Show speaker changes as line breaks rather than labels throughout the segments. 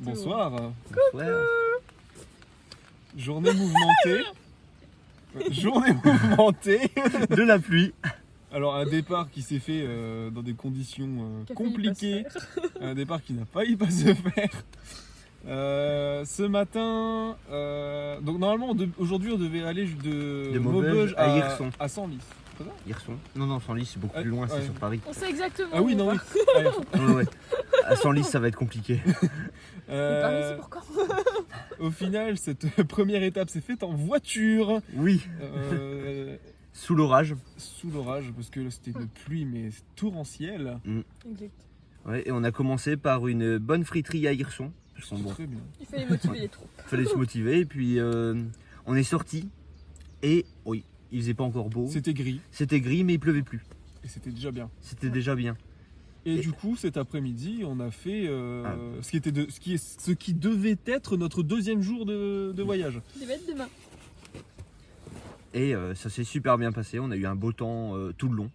Bonsoir.
Bonsoir.
Journée mouvementée. Journée mouvementée.
De la pluie.
Alors un départ qui s'est fait dans des conditions compliquées. Un départ qui n'a failli pas se faire. Ce matin, donc normalement aujourd'hui on devait aller de Maubeuge
à Hirson.
à Senlis. C'est ça ?
Hirson. Non, Senlis c'est beaucoup plus loin, c'est sur Paris.
On sait exactement.
Ah oui, non, oui.
Ouais. À Senlis ça va être compliqué.
Et Paris, c'est pour quand ?
Au final, cette première étape s'est faite en voiture.
Oui. Sous l'orage.
Sous l'orage, parce que là c'était une pluie mais torrentielle.
Exact.
Ouais, et on a commencé par une bonne friterie à Hirson. Bon.
Très bien.
Il fallait motiver les troupes.
Il fallait se motiver et puis on est sorti et oui, il faisait pas encore beau.
C'était gris
C'était gris mais il pleuvait plus.
et c'était déjà bien.
C'était déjà bien.
Et du coup, cet après-midi, on a fait ce qui devait être notre deuxième jour de voyage.
Ça va être demain.
Et ça s'est super bien passé. On a eu un beau temps tout le long.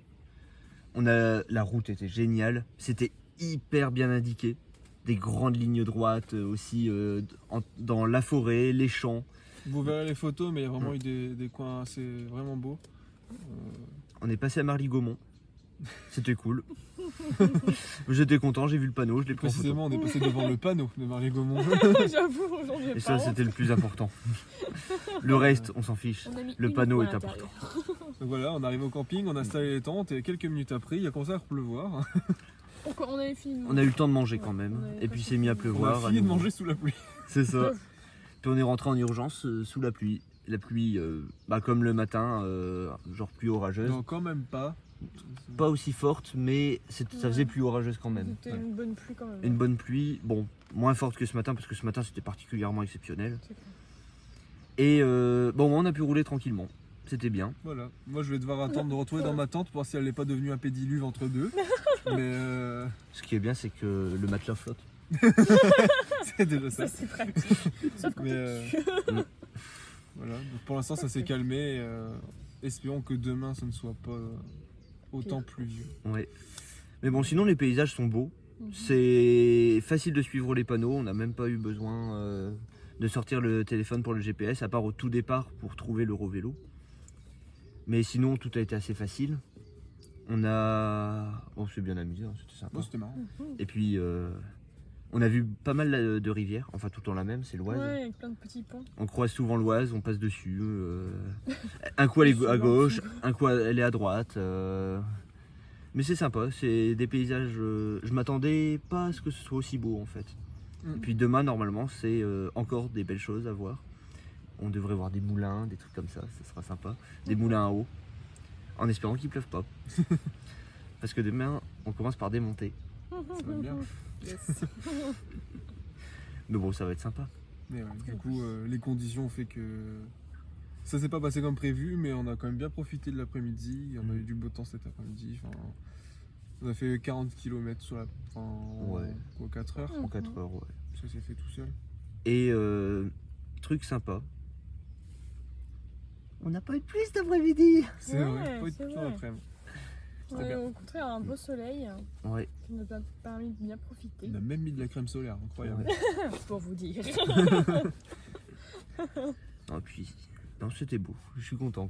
La route était géniale. C'était hyper bien indiqué. Des grandes lignes droites aussi dans la forêt, les champs.
Vous verrez les photos, mais il y a vraiment eu des coins assez vraiment beaux.
On est passé à Marly-Gaumont. C'était cool. J'étais content, j'ai vu le panneau, je l'ai pris en photo.
Précisément, on est passé devant le panneau de Marly-Gaumont.
J'avoue, aujourd'hui.
Et ça, c'était le plus important. Le reste, on s'en fiche. Le panneau est important.
Donc voilà, on arrive au camping, on a installé les tentes et quelques minutes après, il a commencé à pleuvoir.
Pourquoi on avait fini de manger.
On a eu le temps de manger quand même. Et puis c'est mis à
On
pleuvoir.
a fini de manger sous la pluie.
C'est ça. Puis on est rentré en urgence sous la pluie. La pluie, comme le matin, genre pluie orageuse.
Non, quand même pas.
Pas aussi forte, mais ça faisait pluie orageuse quand même.
C'était une bonne pluie quand même.
Une bonne pluie, bon, moins forte que ce matin, parce que ce matin c'était particulièrement exceptionnel. Et on a pu rouler tranquillement. C'était bien.
Voilà, moi je vais devoir attendre de retrouver dans ma tente pour voir si elle n'est pas devenue un pédiluve entre deux. Mais
ce qui est bien, c'est que le matelas flotte.
c'est déjà ça.
Ça c'est pratique. Sauf quand
Mais voilà, donc pour l'instant ça s'est calmé. Espérons que demain ça ne soit pas autant pluvieux.
Ouais. Mais bon, sinon les paysages sont beaux. C'est facile de suivre les panneaux. On n'a même pas eu besoin de sortir le téléphone pour le GPS, à part au tout départ pour trouver l'Eurovélo. Mais sinon, tout a été assez facile. On s'est bien amusé, hein, c'était sympa.
Bon, c'était marrant.
Et puis, on a vu pas mal de rivières, enfin tout en la même, c'est l'Oise.
Ouais, avec plein de petits ponts.
On croise souvent l'Oise, on passe dessus. Un coup elle est à gauche, un coup elle est à droite. Mais c'est sympa, c'est des paysages. Je m'attendais pas à ce que ce soit aussi beau en fait. Et puis demain, normalement, c'est encore des belles choses à voir. On devrait voir des moulins, des trucs comme ça sera sympa. Des moulins à eau, en espérant qu'il pleuve pas. Parce que demain, on commence par démonter.
Ça va bien.
Yes.
Mais bon, ça va être sympa.
Mais ouais, du coup, les conditions ont fait que ça s'est pas passé comme prévu, mais on a quand même bien profité de l'après-midi. On a eu du beau temps cet après-midi. Enfin, on a fait 40 km sur en 4 heures.
En 4 heures, ouais.
Ça s'est fait tout seul.
Et truc sympa. On n'a pas eu de pluie cet après-midi.
C'est vrai, pas eu de pluie après-midi.
On a rencontré un beau soleil qui nous a permis de bien profiter.
On a même mis de la crème solaire, incroyable.
Pour vous dire.
Non, c'était beau. Je suis content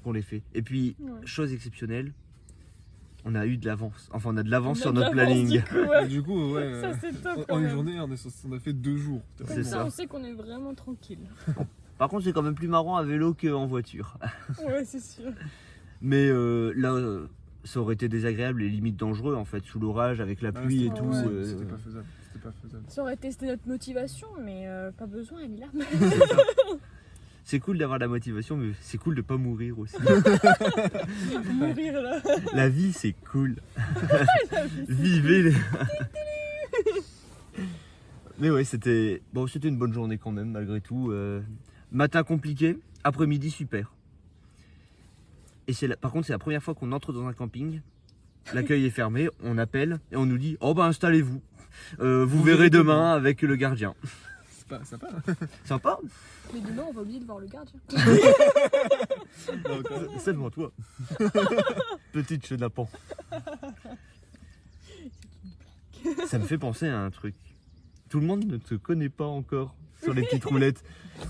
qu'on l'ait fait. Et puis, chose exceptionnelle, on a eu de l'avance. Enfin, on a de l'avance sur notre planning.
Du coup,
ça c'est top.
En une journée, on a fait 2 jours.
C'est ça, on sait qu'on est vraiment tranquille.
Par contre, c'est quand même plus marrant à vélo qu'en voiture.
Ouais, c'est sûr.
Mais là, ça aurait été désagréable et limite dangereux en fait, sous l'orage, avec la pluie et tout.
C'était pas faisable.
Ça aurait testé notre motivation, mais pas besoin, elle est là.
C'est cool d'avoir de la motivation, mais c'est cool de pas mourir aussi.
Mourir là.
La vie, c'est cool. Vivez les... Mais ouais, c'était une bonne journée quand même, malgré tout. Matin compliqué, après-midi super. Et par contre, c'est la première fois qu'on entre dans un camping. L'accueil est fermé, on appelle et on nous dit « Oh bah installez-vous, vous verrez demain avec le gardien. »
C'est pas sympa.
Sympa.
Mais demain, on va oublier de voir le gardien.
Seulement toi. Petite chenapan. Ça me fait penser à un truc. Tout le monde ne te connaît pas encore sur les petites roulettes.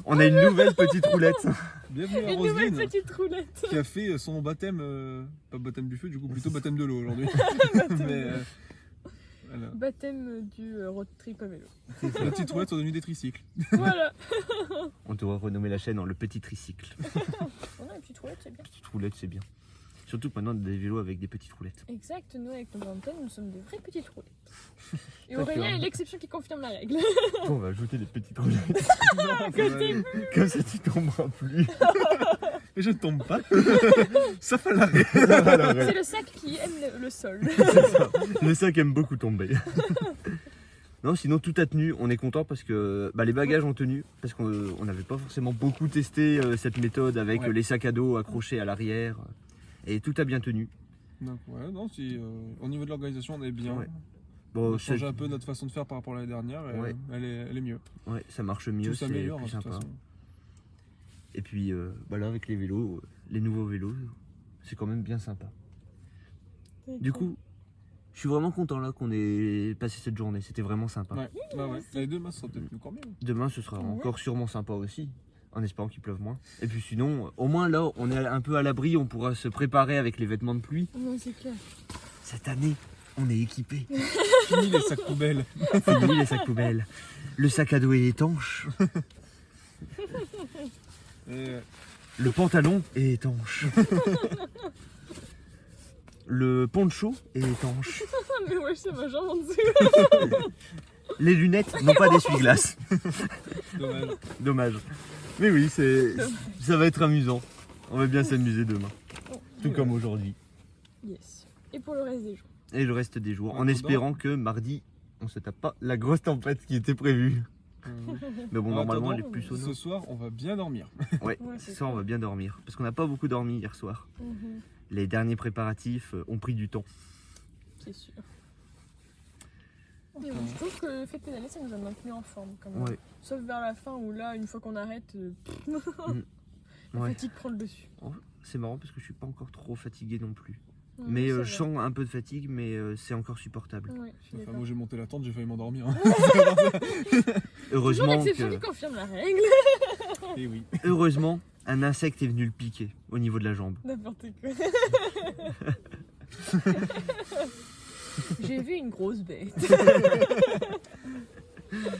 On a une nouvelle petite roulette.
Bienvenue à
Une nouvelle
Roselyne
petite roulette.
qui a fait son baptême, pas baptême du feu, du coup plutôt baptême de l'eau aujourd'hui. Mais voilà.
Baptême du road trip à vélo.
Les petites roulettes sont devenues des tricycles.
Voilà.
On devrait renommer la chaîne en le petit tricycle.
On a une petite roulette, c'est bien.
Petite roulette, c'est bien. Surtout que maintenant, on a des vélos avec des petites roulettes.
Exact, nous avec nos antennes, nous sommes des vraies petites roulettes. Et
D'accord.
Aurélien est l'exception qui confirme la règle.
Bon, on va ajouter des petites roulettes.
Non, ça va aller.
Comme ça, tu tomberas plus.
Et je ne tombe pas. Ça fait l'arrêt.
C'est le sac qui aime le sol.
Le sac aime beaucoup tomber. Non, sinon tout a tenu. On est content parce que les bagages ont tenu. Parce qu'on n'avait pas forcément beaucoup testé cette méthode avec
Ouais.
les sacs à dos accrochés à l'arrière. Et tout a bien tenu.
Donc ouais, non, si, au niveau de l'organisation, on est bien.
Ouais.
On
Bon,
a changé un peu notre façon de faire par rapport à l'année dernière. Et,
Ouais.
elle est mieux.
ouais, ça marche mieux,
Tout
c'est
s'améliore,
plus
de toute
sympa.
façon.
Et puis là, avec les vélos, les nouveaux vélos, c'est quand même bien sympa. Du coup, je suis vraiment content là qu'on ait passé cette journée. C'était vraiment sympa.
Ouais, bah ouais. Les deux masses sera peut-être encore mieux.
Demain, ce sera
Ouais.
encore sûrement sympa aussi, en espérant qu'il pleuve moins. Et puis sinon, au moins là, on est un peu à l'abri, on pourra se préparer avec les vêtements de pluie.
Non, c'est clair.
Cette année, on est équipé.
Fini les sacs poubelles.
Fini les sacs poubelles. Le sac à dos est étanche.
Et,
Le pantalon est étanche. Le poncho est étanche.
Ah, mais ouais, c'est ma jambe en dessous.
Les lunettes n'ont pas d'essuie-glace.
dommage.
Dommage. Mais oui, ça va être amusant. On va bien s'amuser demain. Tout comme aujourd'hui.
Yes. Et pour le reste des jours.
Et le reste des jours.
En
En
attendant-
espérant que mardi, on se tape pas la grosse tempête qui était prévue. Mais bon,
En
normalement, elle est
attendant,
plus au
Ce
nord.
soir, on va bien dormir.
Ouais,
Ouais,
c'est
c'est
ça, on va bien dormir. Parce qu'on n'a pas beaucoup dormi hier soir.
Mhm,
Les derniers préparatifs ont pris du temps.
c'est sûr. Et bon, je trouve que le fait de pédaler, ça nous a maintenu en forme quand même.
Ouais.
Sauf vers la fin où là, une fois qu'on arrête, la
Ouais.
fatigue prend le dessus.
C'est marrant parce que je suis pas encore trop fatigué non plus.
Ouais,
Mais
ça va.
je sens un peu de fatigue, mais c'est encore supportable.
Ouais, je suis
Enfin,
d'accord.
moi j'ai monté la tente, j'ai failli m'endormir.
Toujours
Heureusement
l'exception qui
que,
confirme la règle.
Et oui.
heureusement, un insecte est venu le piquer au niveau de la jambe.
N'importe quoi. J'ai vu une grosse bête.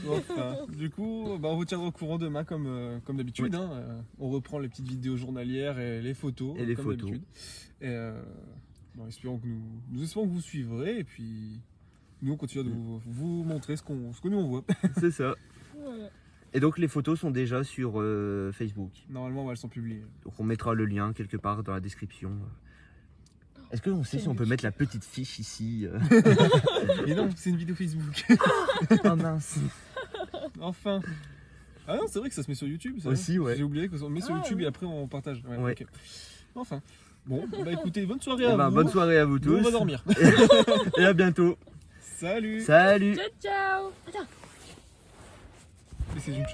Enfin, du coup, on vous tiendra au courant demain comme d'habitude. Hein. On reprend les petites vidéos journalières et les photos.
Et les
comme
photos.
d'habitude. Et espérons que nous espérons que vous suivrez. Et puis, nous, on continue de vous montrer ce que nous on voit.
C'est ça.
Voilà.
Et donc les photos sont déjà sur Facebook.
Normalement, elles sont publiées.
Donc on mettra le lien quelque part dans la description. Est-ce que l'on sait si on peut mettre la petite fiche ici
Et non, c'est une vidéo Facebook.
Oh mince.
Enfin. Ah non, c'est vrai que ça se met sur YouTube. Ça.
Aussi, ouais.
J'ai oublié qu'on met sur
Ah,
YouTube
oui.
et après on partage. Ouais,
Ouais.
ok. Enfin. Bon, bah écoutez, bonne soirée
Eh
à
ben,
vous.
bonne soirée à vous
Nous, on
tous.
va dormir.
Et à bientôt.
Salut.
Salut.
Ciao, ciao. Attends.
Et c'est une chose.